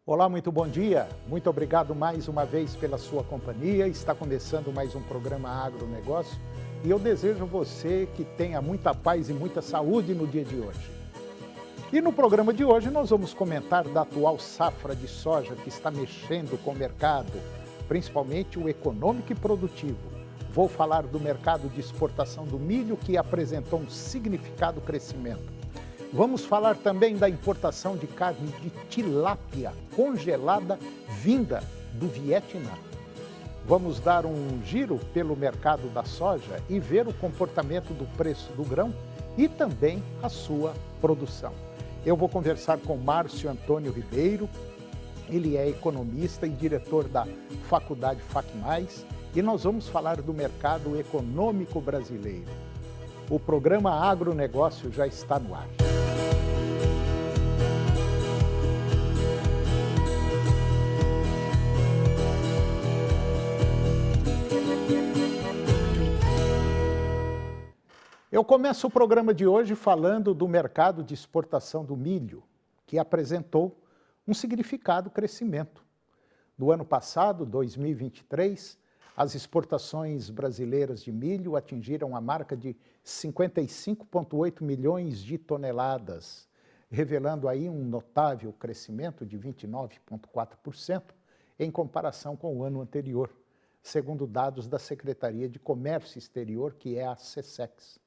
Olá, muito bom dia. Muito obrigado mais uma vez pela sua companhia. Está começando mais um programa Agronegócio e eu desejo a você que tenha muita paz e muita saúde no dia de hoje. E no programa de hoje nós vamos comentar da atual safra de soja que está mexendo com o mercado, principalmente o econômico e produtivo. Vou falar do mercado de exportação do milho que apresentou um significado crescimento. Vamos falar também da importação de carne de tilápia congelada vinda do Vietnã. Vamos dar um giro pelo mercado da soja e ver o comportamento do preço do grão e também a sua produção. Eu vou conversar com Márcio Antônio Ribeiro, ele é economista e diretor da Faculdade FACMais, e nós vamos falar do mercado econômico brasileiro. O programa Agronegócio já está no ar. Eu começo o programa de hoje falando do mercado de exportação do milho, que apresentou um significado crescimento. No ano passado, 2023, as exportações brasileiras de milho atingiram a marca de 55,8 milhões de toneladas, revelando aí um notável crescimento de 29,4% em comparação com o ano anterior, segundo dados da Secretaria de Comércio Exterior, que é a SECEX.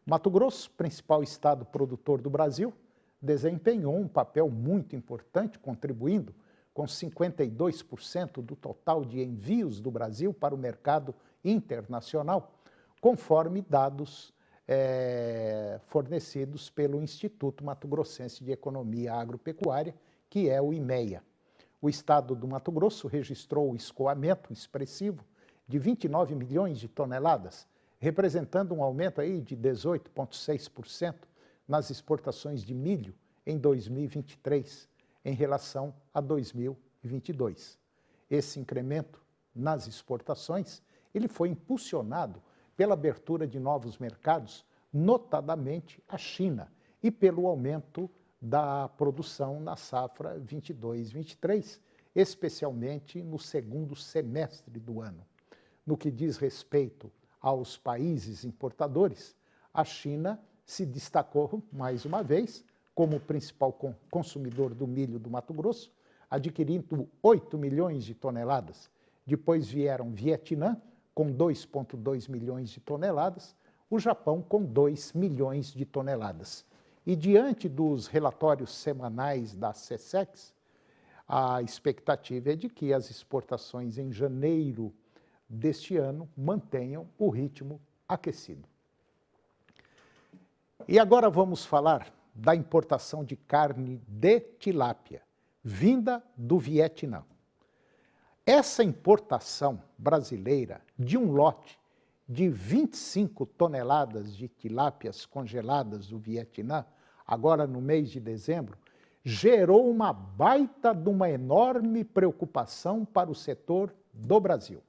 Mato Grosso, principal estado produtor do Brasil, desempenhou um papel muito importante, contribuindo com 52% do total de envios do Brasil para o mercado internacional, conforme dados fornecidos pelo Instituto Mato Grossense de Economia Agropecuária, que é o IMEA. O estado do Mato Grosso registrou o escoamento expressivo de 29 milhões de toneladas, representando um aumento aí de 18,6% nas exportações de milho em 2023, em relação a 2022. Esse incremento nas exportações, ele foi impulsionado pela abertura de novos mercados, notadamente a China, e pelo aumento da produção na safra 22-23, especialmente no segundo semestre do ano. No que diz respeito aos países importadores, a China se destacou mais uma vez como principal consumidor do milho do Mato Grosso, adquirindo 8 milhões de toneladas. Depois vieram Vietnã, com 2,2 milhões de toneladas, o Japão com 2 milhões de toneladas. E diante dos relatórios semanais da SECEX, a expectativa é de que as exportações em janeiro deste ano mantenham o ritmo aquecido. E agora vamos falar da importação de carne de tilápia, vinda do Vietnã. Essa importação brasileira de um lote de 25 toneladas de tilápias congeladas do Vietnã, agora no mês de dezembro, gerou uma baita de uma enorme preocupação para o setor do Brasil.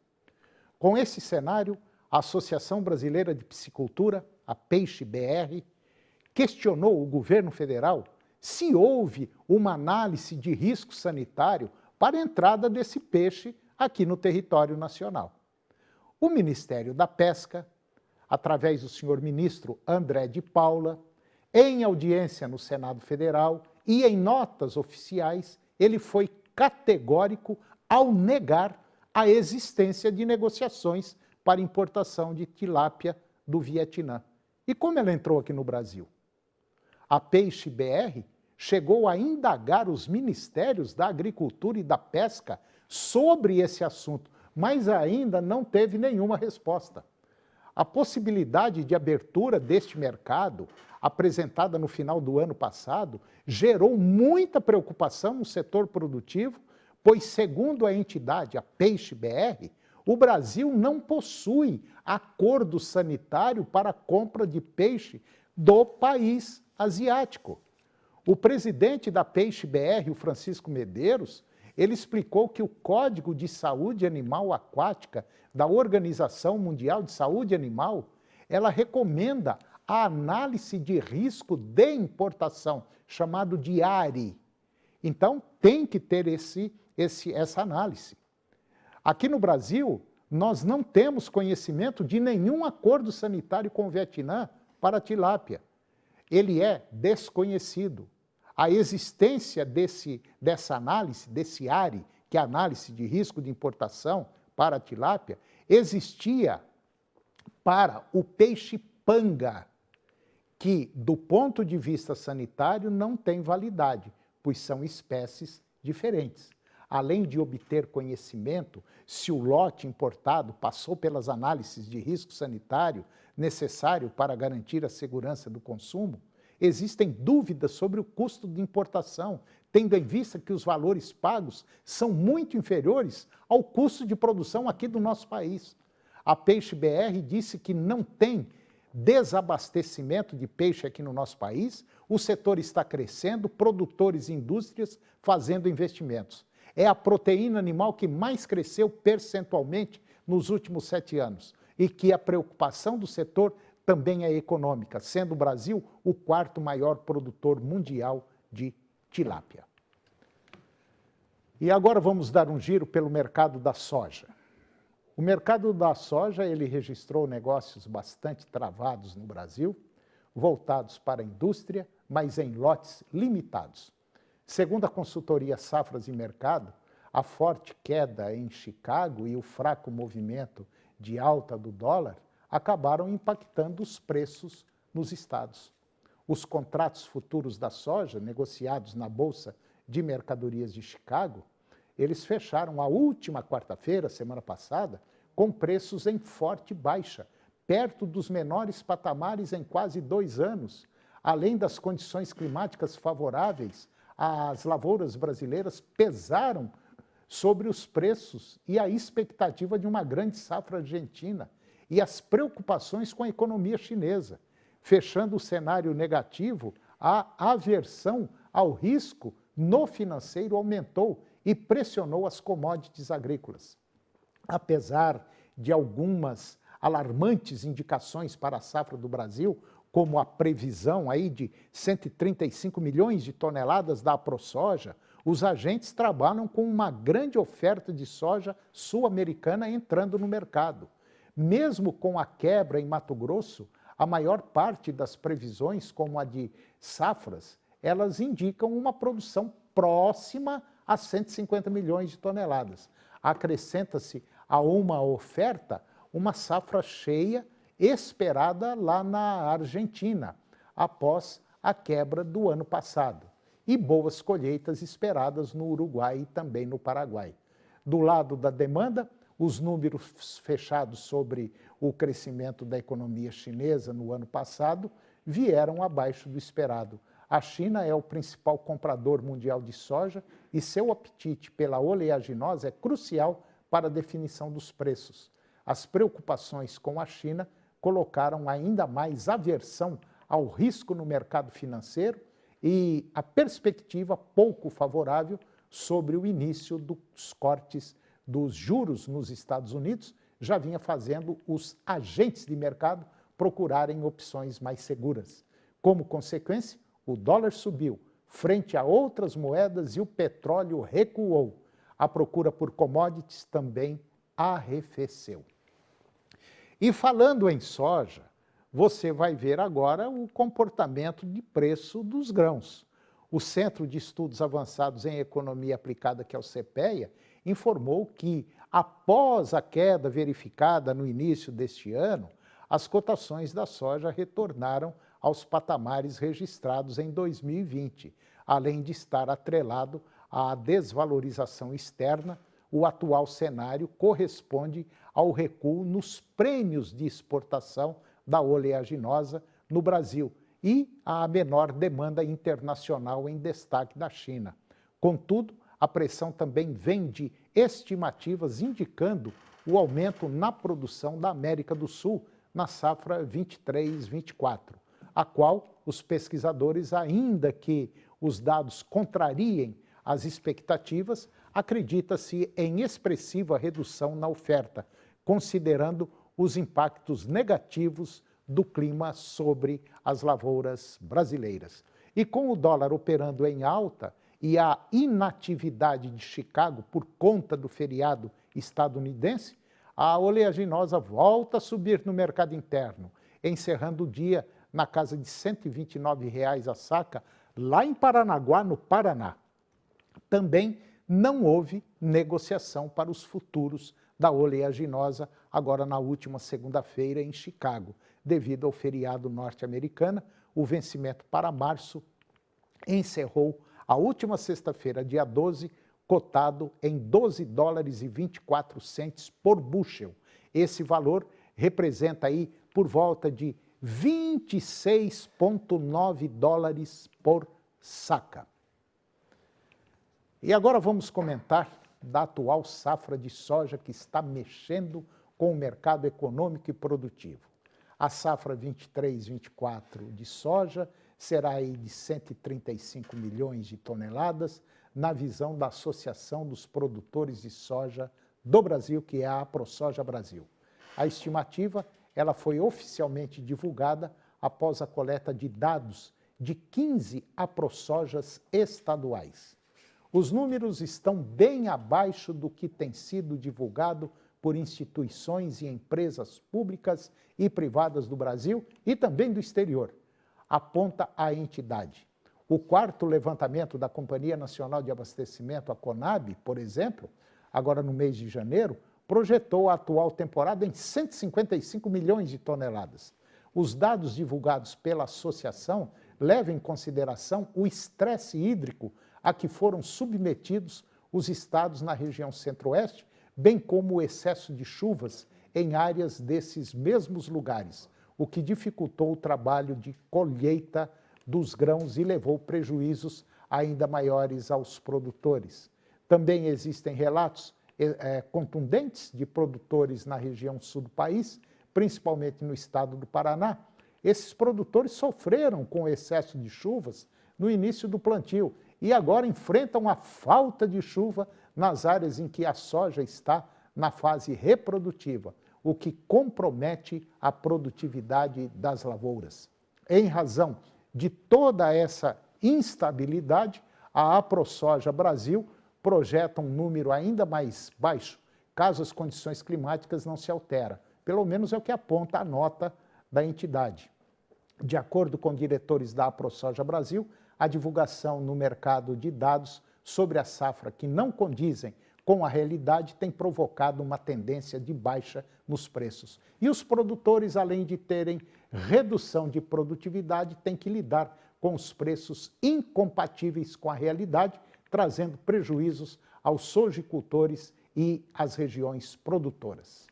Com esse cenário, a Associação Brasileira de Piscicultura, a Peixe-BR, questionou o governo federal se houve uma análise de risco sanitário para a entrada desse peixe aqui no território nacional. O Ministério da Pesca, através do senhor ministro André de Paula, em audiência no Senado Federal e em notas oficiais, ele foi categórico ao negar a existência de negociações para importação de tilápia do Vietnã. E como ela entrou aqui no Brasil? A Peixe-BR chegou a indagar os ministérios da Agricultura e da Pesca sobre esse assunto, mas ainda não teve nenhuma resposta. A possibilidade de abertura deste mercado, apresentada no final do ano passado, gerou muita preocupação no setor produtivo, pois, segundo a entidade, a Peixe-BR, o Brasil não possui acordo sanitário para a compra de peixe do país asiático. O presidente da Peixe-BR, o Francisco Medeiros, ele explicou que o Código de Saúde Animal Aquática da Organização Mundial de Saúde Animal, ela recomenda a análise de risco de importação, chamado de ARI. Então, tem que ter essa análise. Aqui no Brasil, nós não temos conhecimento de nenhum acordo sanitário com o Vietnã para a tilápia. Ele é desconhecido. A existência dessa análise, desse ARI, que é a análise de risco de importação para a tilápia, existia para o peixe panga, que, do ponto de vista sanitário, não tem validade, pois são espécies diferentes. Além de obter conhecimento se o lote importado passou pelas análises de risco sanitário necessário para garantir a segurança do consumo, existem dúvidas sobre o custo de importação, tendo em vista que os valores pagos são muito inferiores ao custo de produção aqui do nosso país. A Peixe BR disse que não tem desabastecimento de peixe aqui no nosso país, o setor está crescendo, produtores e indústrias fazendo investimentos. É a proteína animal que mais cresceu percentualmente nos últimos 7 anos e que a preocupação do setor também é econômica, sendo o Brasil o 4º maior produtor mundial de tilápia. E agora vamos dar um giro pelo mercado da soja. O mercado da soja, ele registrou negócios bastante travados no Brasil, voltados para a indústria, mas em lotes limitados. Segundo a consultoria Safras e Mercado, a forte queda em Chicago e o fraco movimento de alta do dólar acabaram impactando os preços nos estados. Os contratos futuros da soja, negociados na Bolsa de Mercadorias de Chicago, eles fecharam a última quarta-feira, semana passada, com preços em forte baixa, perto dos menores patamares em quase 2 anos. Além das condições climáticas favoráveis, as lavouras brasileiras pesaram sobre os preços e a expectativa de uma grande safra argentina e as preocupações com a economia chinesa. Fechando o cenário negativo, a aversão ao risco no financeiro aumentou e pressionou as commodities agrícolas. Apesar de algumas alarmantes indicações para a safra do Brasil, como a previsão aí de 135 milhões de toneladas da AproSoja, os agentes trabalham com uma grande oferta de soja sul-americana entrando no mercado. Mesmo com a quebra em Mato Grosso, a maior parte das previsões, como a de safras, elas indicam uma produção próxima a 150 milhões de toneladas. Acrescenta-se a uma oferta uma safra cheia esperada lá na Argentina, após a quebra do ano passado, e boas colheitas esperadas no Uruguai e também no Paraguai. Do lado da demanda, os números fechados sobre o crescimento da economia chinesa no ano passado vieram abaixo do esperado. A China é o principal comprador mundial de soja e seu apetite pela oleaginosa é crucial para a definição dos preços. As preocupações com a China colocaram ainda mais aversão ao risco no mercado financeiro e a perspectiva pouco favorável sobre o início dos cortes dos juros nos Estados Unidos já vinha fazendo os agentes de mercado procurarem opções mais seguras. Como consequência, o dólar subiu frente a outras moedas e o petróleo recuou. A procura por commodities também arrefeceu. E falando em soja, você vai ver agora o comportamento de preço dos grãos. O Centro de Estudos Avançados em Economia Aplicada, que é o CPEA, informou que, após a queda verificada no início deste ano, as cotações da soja retornaram aos patamares registrados em 2020, além de estar atrelado à desvalorização externa. O atual cenário corresponde ao recuo nos prêmios de exportação da oleaginosa no Brasil e à menor demanda internacional em destaque da China. Contudo, a pressão também vem de estimativas indicando o aumento na produção da América do Sul na safra 23-24, a qual os pesquisadores, ainda que os dados contrariem as expectativas, acredita-se em expressiva redução na oferta, considerando os impactos negativos do clima sobre as lavouras brasileiras. E com o dólar operando em alta e a inatividade de Chicago por conta do feriado estadunidense, a oleaginosa volta a subir no mercado interno, encerrando o dia na casa de R$ 129 a saca, lá em Paranaguá, no Paraná. Também não houve negociação para os futuros da oleaginosa, agora na última segunda-feira em Chicago, devido ao feriado norte-americano. O vencimento para março encerrou a última sexta-feira, dia 12, cotado em $12,24 por bushel. Esse valor representa aí por volta de 26,9 dólares por saca. E agora vamos comentar da atual safra de soja que está mexendo com o mercado econômico e produtivo. A safra 23-24 de soja será aí de 135 milhões de toneladas, na visão da Associação dos Produtores de Soja do Brasil, que é a AproSoja Brasil. A estimativa ela foi oficialmente divulgada após a coleta de dados de 15 AproSojas estaduais. Os números estão bem abaixo do que tem sido divulgado por instituições e empresas públicas e privadas do Brasil e também do exterior, aponta a entidade. O quarto levantamento da Companhia Nacional de Abastecimento, a Conab, por exemplo, agora no mês de janeiro, projetou a atual temporada em 155 milhões de toneladas. Os dados divulgados pela associação levam em consideração o estresse hídrico a que foram submetidos os estados na região centro-oeste, bem como o excesso de chuvas em áreas desses mesmos lugares, o que dificultou o trabalho de colheita dos grãos e levou prejuízos ainda maiores aos produtores. Também existem relatos contundentes de produtores na região sul do país, principalmente no estado do Paraná. Esses produtores sofreram com o excesso de chuvas no início do plantio e agora enfrentam a falta de chuva nas áreas em que a soja está na fase reprodutiva, o que compromete a produtividade das lavouras. Em razão de toda essa instabilidade, a AproSoja Brasil projeta um número ainda mais baixo, caso as condições climáticas não se alterem. Pelo menos é o que aponta a nota da entidade. De acordo com diretores da AproSoja Brasil, a divulgação no mercado de dados sobre a safra que não condizem com a realidade tem provocado uma tendência de baixa nos preços. E os produtores, além de terem redução de produtividade, têm que lidar com os preços incompatíveis com a realidade, trazendo prejuízos aos sojicultores e às regiões produtoras.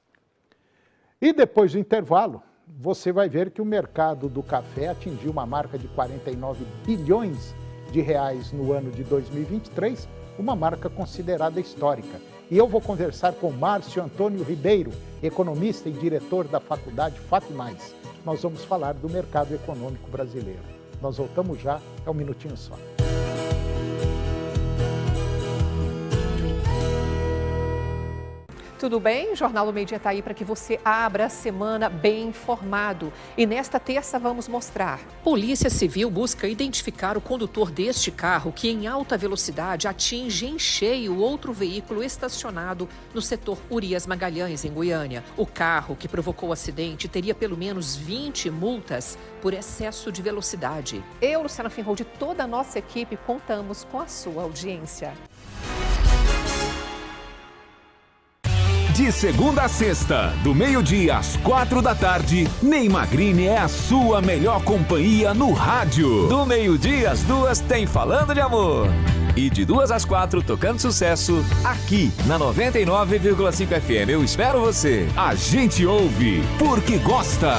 E depois do intervalo, você vai ver que o mercado do café atingiu uma marca de 49 bilhões de reais no ano de 2023, uma marca considerada histórica. E eu vou conversar com Márcio Antônio Ribeiro, economista e diretor da Faculdade FAPMais. Nós vamos falar do mercado econômico brasileiro. Nós voltamos já, é um minutinho só. Tudo bem? O Jornal do Meio Dia está aí para que você abra a semana bem informado. E nesta terça vamos mostrar. Polícia Civil busca identificar o condutor deste carro que em alta velocidade atinge em cheio outro veículo estacionado no setor Urias Magalhães, em Goiânia. O carro que provocou o acidente teria pelo menos 20 multas por excesso de velocidade. Eu, Luciana Finhold e toda a nossa equipe contamos com a sua audiência. De segunda a sexta, do meio-dia às 4 da tarde, Ney Magrini é a sua melhor companhia no rádio. Do meio-dia às 2 tem Falando de Amor. E de 2 às 4, tocando sucesso, aqui na 99,5 FM. Eu espero você. A gente ouve porque gosta.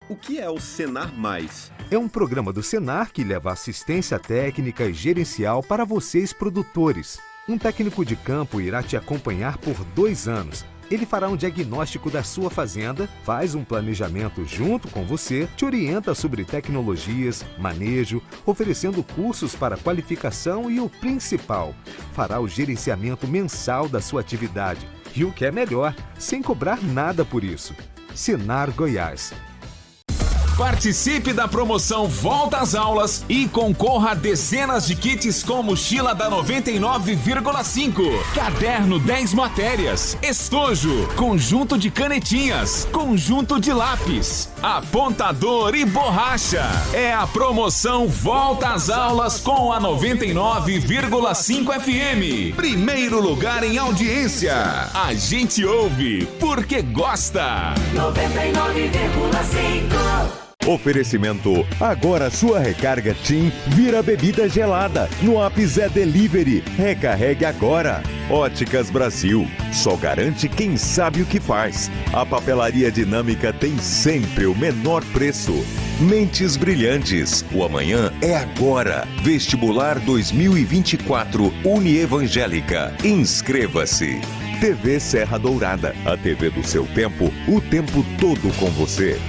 O que é o Senar Mais? É um programa do Senar que leva assistência técnica e gerencial para vocês produtores. Um técnico de campo irá te acompanhar por 2 anos. Ele fará um diagnóstico da sua fazenda, faz um planejamento junto com você, te orienta sobre tecnologias, manejo, oferecendo cursos para qualificação e o principal, fará o gerenciamento mensal da sua atividade. E o que é melhor, sem cobrar nada por isso. Senar Goiás. Participe da promoção Volta às Aulas e concorra a dezenas de kits com mochila da 99,5, caderno 10 matérias, estojo, conjunto de canetinhas, conjunto de lápis, apontador e borracha. É a promoção Volta às Aulas com a 99,5 FM. Primeiro lugar em audiência. A gente ouve porque gosta. 99,5. Oferecimento, agora sua recarga TIM vira bebida gelada. No app Zé Delivery, recarregue agora. Óticas Brasil, só garante quem sabe o que faz. A papelaria dinâmica tem sempre o menor preço. Mentes Brilhantes, o amanhã é agora. Vestibular 2024 Unievangélica. Inscreva-se. TV Serra Dourada, a TV do seu tempo, o tempo todo com você.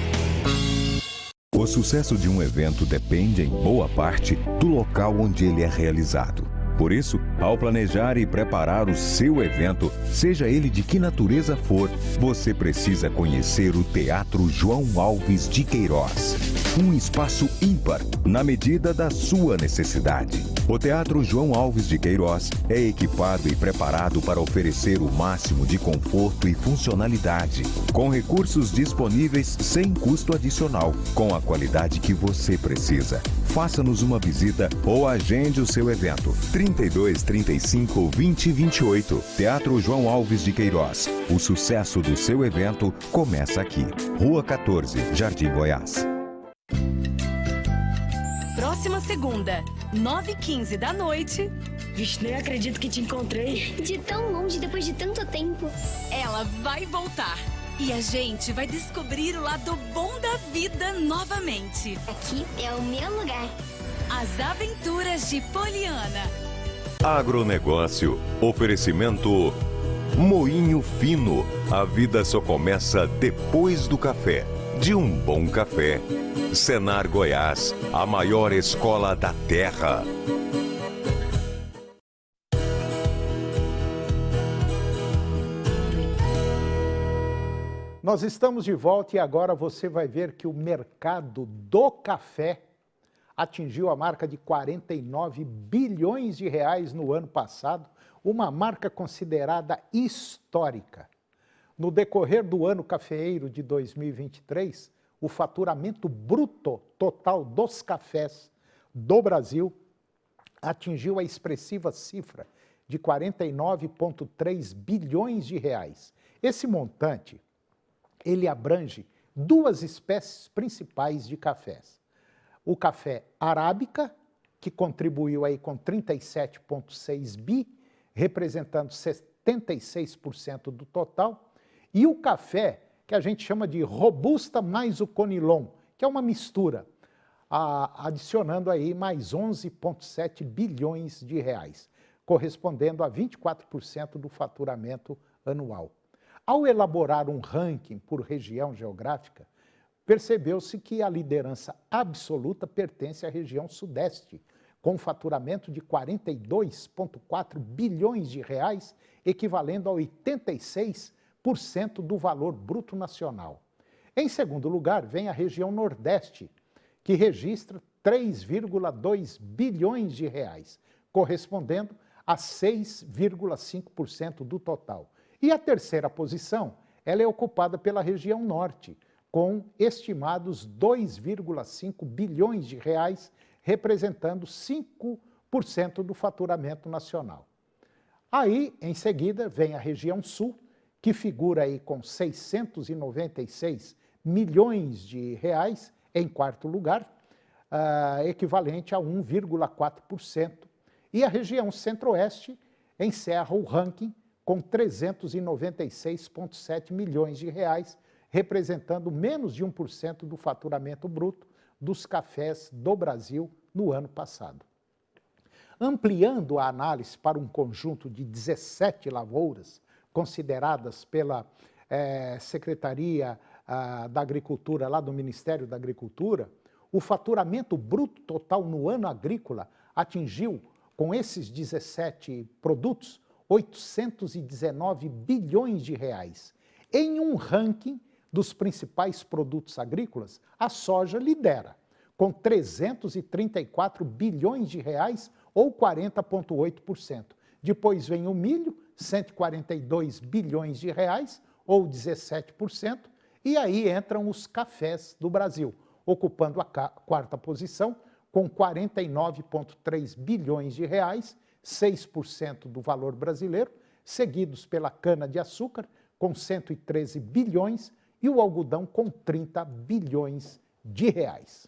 O sucesso de um evento depende, em boa parte, do local onde ele é realizado. Por isso, ao planejar e preparar o seu evento, seja ele de que natureza for, você precisa conhecer o Teatro João Alves de Queiroz. Um espaço ímpar, na medida da sua necessidade. O Teatro João Alves de Queiroz é equipado e preparado para oferecer o máximo de conforto e funcionalidade, com recursos disponíveis sem custo adicional, com a qualidade que você precisa. Faça-nos uma visita ou agende o seu evento. 32 35 20 28. Teatro João Alves de Queiroz. O sucesso do seu evento começa aqui. Rua 14, Jardim Goiás. Próxima segunda, 9h15 da noite. Vixe, nem acredito que te encontrei. De tão longe, depois de tanto tempo. Ela vai voltar. E a gente vai descobrir o lado bom da vida novamente. Aqui é o meu lugar. As Aventuras de Poliana. Agronegócio. Oferecimento Moinho Fino. A vida só começa depois do café. De um bom café. Senar Goiás, a maior escola da terra. Nós estamos de volta e agora você vai ver que o mercado do café atingiu a marca de 49 bilhões de reais no ano passado, uma marca considerada histórica. No decorrer do ano cafeeiro de 2023, o faturamento bruto total dos cafés do Brasil atingiu a expressiva cifra de 49,3 bilhões de reais. Esse montante, ele abrange duas espécies principais de cafés. O café arábica, que contribuiu aí com 37,6 bi, representando 76% do total, e o café que a gente chama de robusta mais o conilon, que é uma mistura, adicionando aí mais 11,7 bilhões de reais, correspondendo a 24% do faturamento anual. Ao elaborar um ranking por região geográfica, percebeu-se que a liderança absoluta pertence à região sudeste, com um faturamento de 42,4 bilhões de reais, equivalendo a 86% do valor bruto nacional. Em segundo lugar, vem a região nordeste, que registra 3,2 bilhões de reais, correspondendo a 6,5% do total. E a terceira posição, ela é ocupada pela região norte, com estimados 2,5 bilhões de reais, representando 5% do faturamento nacional. Aí, em seguida, vem a região sul, que figura aí com 696 milhões de reais, em quarto lugar, equivalente a 1,4%. E a região centro-oeste encerra o ranking com 396,7 milhões de reais, representando menos de 1% do faturamento bruto dos cafés do Brasil no ano passado. Ampliando a análise para um conjunto de 17 lavouras, consideradas pela Secretaria da Agricultura, lá do Ministério da Agricultura, o faturamento bruto total no ano agrícola atingiu, com esses 17 produtos, 819 bilhões de reais, em um ranking dos principais produtos agrícolas, a soja lidera, com 334 bilhões de reais ou 40,8%. Depois vem o milho, 142 bilhões de reais ou 17%. E aí entram os cafés do Brasil, ocupando a quarta posição, com 49,3 bilhões de reais, 6% do valor brasileiro, seguidos pela cana-de-açúcar, com 113 bilhões, e o algodão com 30 bilhões de reais.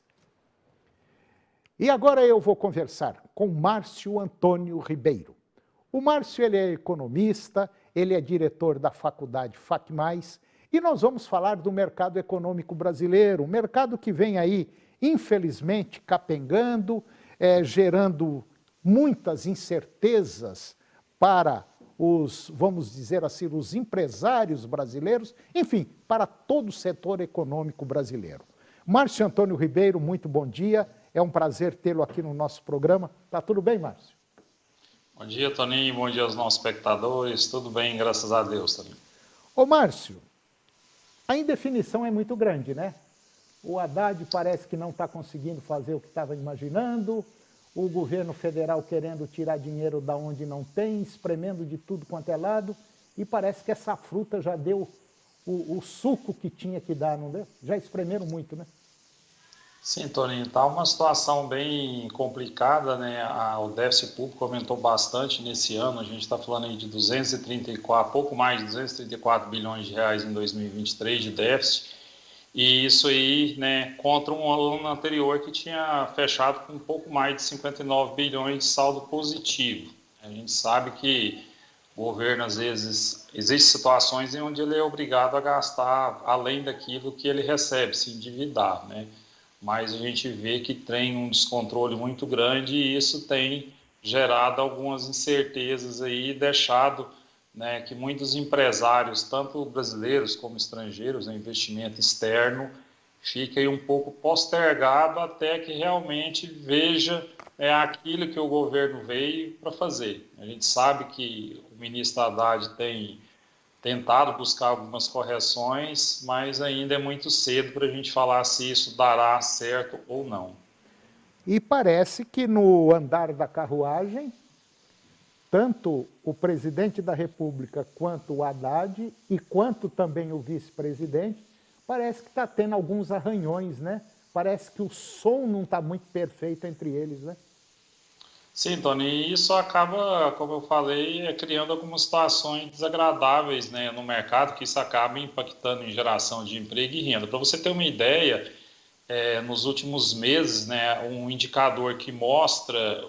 E agora eu vou conversar com Márcio Antônio Ribeiro. O Márcio, ele é economista, ele é diretor da faculdade FACMais, e nós vamos falar do mercado econômico brasileiro, um mercado que vem aí, infelizmente, capengando, gerando muitas incertezas para os, vamos dizer assim, os empresários brasileiros, enfim, para todo o setor econômico brasileiro. Márcio Antônio Ribeiro, muito bom dia, é um prazer tê-lo aqui no nosso programa. Tá tudo bem, Márcio? Bom dia, Toninho, bom dia aos nossos espectadores, tudo bem, graças a Deus, Toninho. Ô, Márcio, a indefinição é muito grande, né? O Haddad parece que não está conseguindo fazer o que estava imaginando, o governo federal querendo tirar dinheiro da onde não tem, espremendo de tudo quanto é lado, e parece que essa fruta já deu o suco que tinha que dar, não deu? Já espremeram muito, né? Sim, Toninho, está uma situação bem complicada, né? O déficit público aumentou bastante nesse ano, a gente está falando aí de 234, pouco mais de 234 bilhões de reais em 2023 de déficit, e isso aí, né, contra um ano anterior que tinha fechado com um pouco mais de 59 bilhões de saldo positivo. A gente sabe que o governo, às vezes, existem situações em onde ele é obrigado a gastar além daquilo que ele recebe, se endividar, né? Mas a gente vê que tem um descontrole muito grande e isso tem gerado algumas incertezas aí, deixado, né, que muitos empresários, tanto brasileiros como estrangeiros, em investimento externo, fiquem um pouco postergado até que realmente veja aquilo que o governo veio para fazer. A gente sabe que o ministro Haddad tem tentado buscar algumas correções, mas ainda é muito cedo para a gente falar se isso dará certo ou não. E parece que no andar da carruagem, tanto o presidente da República quanto o Haddad e quanto também o vice-presidente, parece que está tendo alguns arranhões, né? Parece que o som não está muito perfeito entre eles, né? Sim, Tony, e isso acaba, como eu falei, criando algumas situações desagradáveis, né, no mercado, que isso acaba impactando em geração de emprego e renda. Para você ter uma ideia, nos últimos meses, né, um indicador que mostra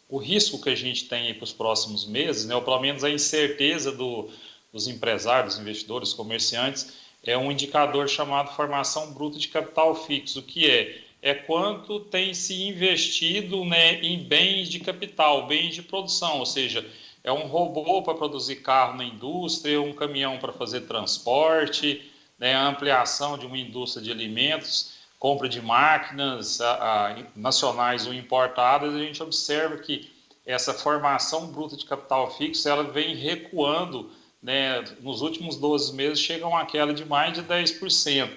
o risco que a gente tem para os próximos meses, né, ou pelo menos a incerteza dos empresários, dos investidores, comerciantes, é um indicador chamado formação bruta de capital fixo, que é quanto tem se investido, né, em bens de capital, bens de produção, ou seja, é um robô para produzir carro na indústria, um caminhão para fazer transporte, né, a ampliação de uma indústria de alimentos, compra de máquinas nacionais ou importadas. A gente observa que essa formação bruta de capital fixo ela vem recuando, né, nos últimos 12 meses chega a uma queda de mais de 10%,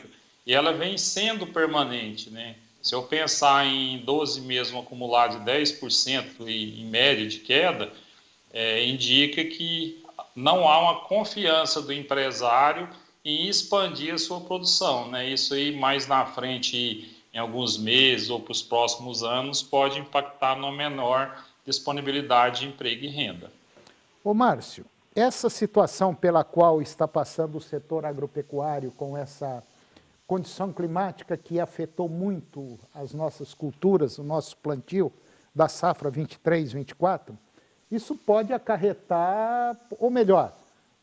e ela vem sendo permanente, né? Se eu pensar em 12 meses um acumulado de 10% em média de queda, indica que não há uma confiança do empresário em expandir a sua produção, né? Isso aí mais na frente, em alguns meses ou para os próximos anos, pode impactar numa menor disponibilidade de emprego e renda. Ô Márcio, essa situação pela qual está passando o setor agropecuário com essa condição climática que afetou muito as nossas culturas, o nosso plantio da safra 23, 24, isso pode acarretar, ou melhor,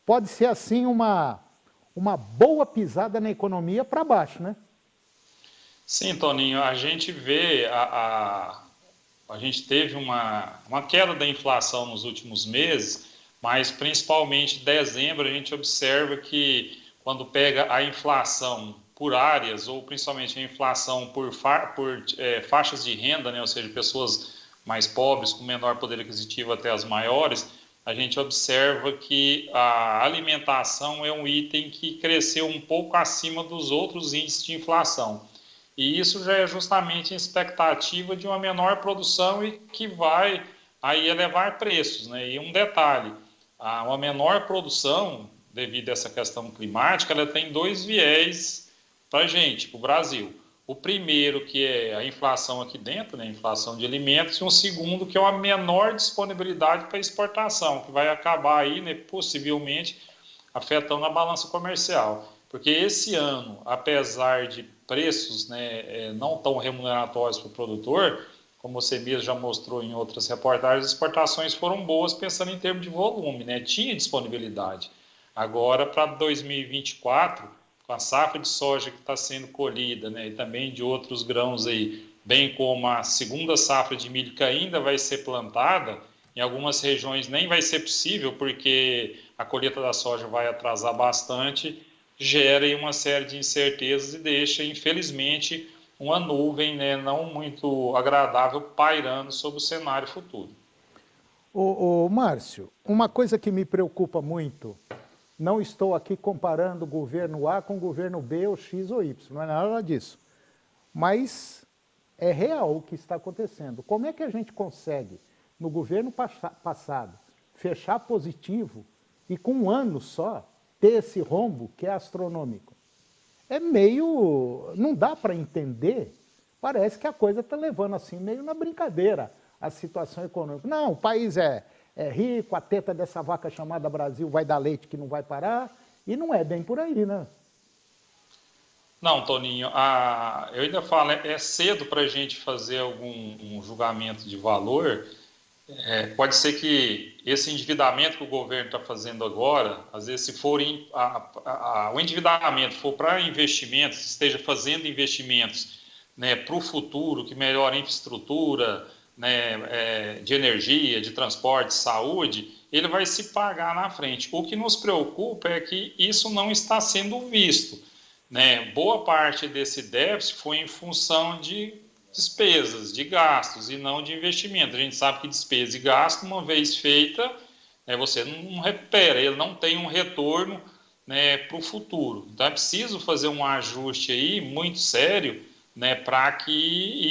pode ser assim uma boa pisada na economia para baixo, né? Sim, Toninho, a gente vê, a gente teve uma queda da inflação nos últimos meses, mas principalmente em dezembro a gente observa que quando pega a inflação por áreas, ou principalmente a inflação por faixas de renda, né, ou seja, pessoas mais pobres, com menor poder aquisitivo até as maiores, a gente observa que a alimentação é um item que cresceu um pouco acima dos outros índices de inflação. E isso já é justamente em expectativa de uma menor produção e que vai aí elevar preços, né? E um detalhe, uma menor produção, devido a essa questão climática, ela tem dois viés para a gente, para o Brasil. O primeiro, que é a inflação aqui dentro, né, a inflação de alimentos, e um segundo, que é uma menor disponibilidade para exportação, que vai acabar aí, né, possivelmente, afetando a balança comercial. Porque esse ano, apesar de preços, né, não tão remuneratórios para o produtor, como você mesmo já mostrou em outras reportagens, as exportações foram boas pensando em termos de volume, né, tinha disponibilidade. Agora, para 2024... com a safra de soja que está sendo colhida, né, e também de outros grãos aí, bem como a segunda safra de milho que ainda vai ser plantada, em algumas regiões nem vai ser possível, porque a colheita da soja vai atrasar bastante, gera aí uma série de incertezas e deixa, infelizmente, uma nuvem, né, não muito agradável pairando sobre o cenário futuro. Márcio, uma coisa que me preocupa muito, não estou aqui comparando o governo A com o governo B ou X ou Y, não é nada disso. Mas é real o que está acontecendo. Como é que a gente consegue, no governo passado, fechar positivo e com um ano só ter esse rombo que é astronômico? É meio... não dá para entender. Parece que a coisa está levando assim meio na brincadeira a situação econômica. Não, o país é rico, a teta dessa vaca chamada Brasil vai dar leite que não vai parar, e não é bem por aí, né? Não, Toninho, eu ainda falo, é cedo para a gente fazer algum julgamento de valor. Pode ser que esse endividamento que o governo está fazendo agora, às vezes se for o endividamento for para investimentos, esteja fazendo investimentos, né, para o futuro, que melhore a infraestrutura, né, de energia, de transporte, saúde, ele vai se pagar na frente. O que nos preocupa é que isso não está sendo visto, né? Boa parte desse déficit foi em função de despesas, de gastos e não de investimento. A gente sabe que despesa e gasto, uma vez feita, você não recupera, ele não tem um retorno, né, para o futuro. Então é preciso fazer um ajuste aí muito sério, né, para que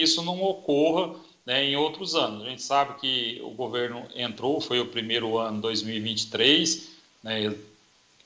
isso não ocorra, né, em outros anos. A gente sabe que o governo entrou, foi o primeiro ano, 2023, né,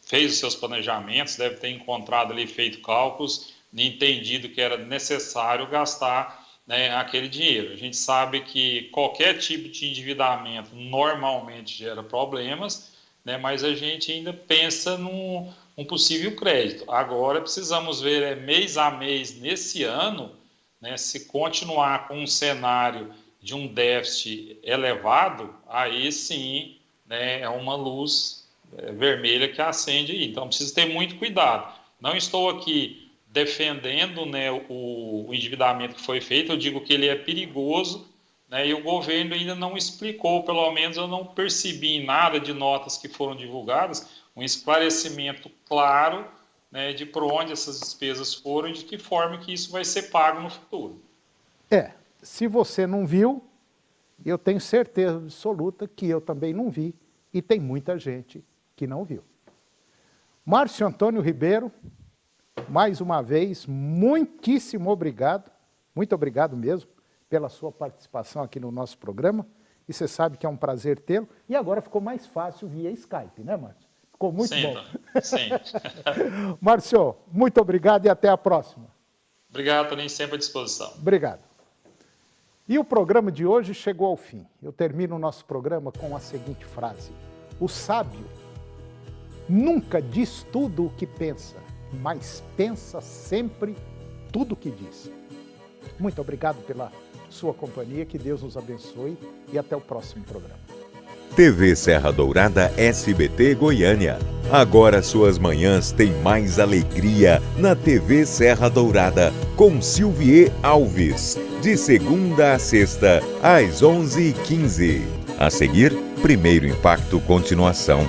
fez os seus planejamentos, deve ter encontrado ali, feito cálculos, e entendido que era necessário gastar, né, aquele dinheiro. A gente sabe que qualquer tipo de endividamento normalmente gera problemas, né, mas a gente ainda pensa num possível crédito. Agora precisamos ver mês a mês nesse ano, né, se continuar com um cenário de um déficit elevado, aí sim, né, é uma luz vermelha que acende aí. Então precisa ter muito cuidado. Não estou aqui defendendo, né, o endividamento que foi feito, eu digo que ele é perigoso, né, e o governo ainda não explicou, pelo menos eu não percebi em nada de notas que foram divulgadas, um esclarecimento claro, né, de por onde essas despesas foram e de que forma que isso vai ser pago no futuro. Se você não viu, eu tenho certeza absoluta que eu também não vi, e tem muita gente que não viu. Márcio Antônio Ribeiro, mais uma vez, muitíssimo obrigado, muito obrigado mesmo, pela sua participação aqui no nosso programa, e você sabe que é um prazer tê-lo, e agora ficou mais fácil via Skype, né, Márcio? Ficou muito bom. Sim. Márcio, muito obrigado e até a próxima. Obrigado, Toninho, sempre à disposição. Obrigado. E o programa de hoje chegou ao fim. Eu termino o nosso programa com a seguinte frase: o sábio nunca diz tudo o que pensa, mas pensa sempre tudo o que diz. Muito obrigado pela sua companhia, que Deus nos abençoe e até o próximo programa. TV Serra Dourada SBT Goiânia. Agora suas manhãs têm mais alegria na TV Serra Dourada com Silvier Alves. De segunda a sexta, às 11h15. A seguir, Primeiro Impacto Continuação.